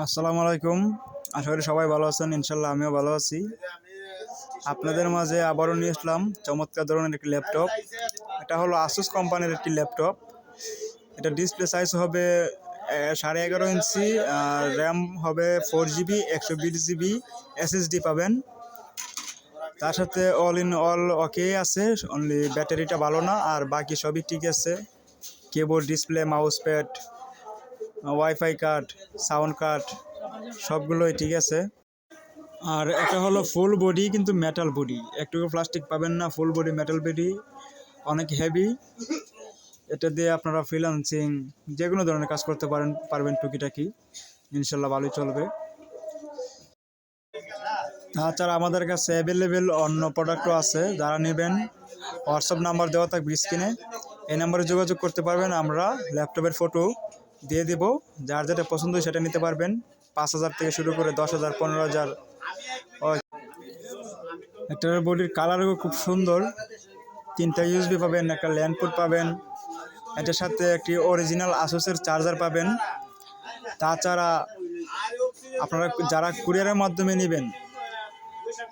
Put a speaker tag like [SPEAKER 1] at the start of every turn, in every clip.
[SPEAKER 1] আসসালামু আলাইকুম। আশা করি সবাই ভালো আছেন। ইনশাল্লাহ আমিও ভালো আছি। আপনাদের মাঝে আবারও নিয়ে আসলাম চমৎকার ধরনের একটি ল্যাপটপ। এটা হলো আসুস কোম্পানির একটি ল্যাপটপ। এটা ডিসপ্লে সাইজ হবে 11.5 ইঞ্চি, আর র্যাম হবে 4 GB, 120 GB SSD পাবেন। তার সাথে অল ইন অল ওকে আছে, অনলি ব্যাটারিটা ভালো না, আর বাকি সবই ঠিক আছে। Keyboard, display, mouse pad, wifi card, sound card সবগুলোই ঠিক আছে। আর এটা হলো ফুল বডি, কিন্তু মেটাল বডি, একটুকু প্লাস্টিক পাবেন না, ফুল বডি মেটাল বডি, অনেক হেভি। এটা দিয়ে আপনারা ফ্রিল্যান্সিং যে কোনো ধরনের কাজ করতে পারবেন টুকিটাকি, ইনশাল্লাহ ভালোই চলবে। তাছাড়া আমাদের কাছে অ্যাভেলেবেল অন্য প্রোডাক্টও আছে, যারা নেবেন হোয়াটসঅ্যাপ নাম্বার দেওয়া থাকবে স্ক্রিনে, এই নাম্বারে যোগাযোগ করতে পারবেন। আমরা ল্যাপটপের ফটো দিয়ে দিব, যার যেটা পছন্দ সেটা নিতে পারবেন। 5,000 থেকে শুরু করে 10,000, 15,000। এটার বডির কালারও খুব সুন্দর। 3টা USB পাবেন, একটা ল্যান্ড পোর্ট পাবেন, এটার সাথে একটি অরিজিনাল আসুসের চার্জার পাবেন। তাছাড়া আপনারা যারা কুরিয়ারের মাধ্যমে নেবেন,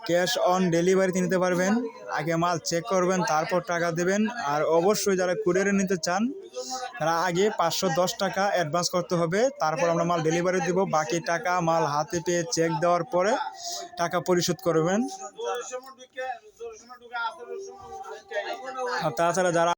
[SPEAKER 1] ক্যাশ অন ডেলিভারিতে নিতে পারবেন। আগে মাল চেক করবেন, তারপর টাকা দেবেন। আর অবশ্যই যারা কুরিয়ারে নিতে চান, তারা আগে 510 টাকা অ্যাডভান্স করতে হবে, তারপর আমরা মাল ডেলিভারি দেব। বাকি টাকা মাল হাতে পেয়ে চেক দেওয়ার পরে টাকা পরিশোধ করবেন। আর তাছাড়া যারা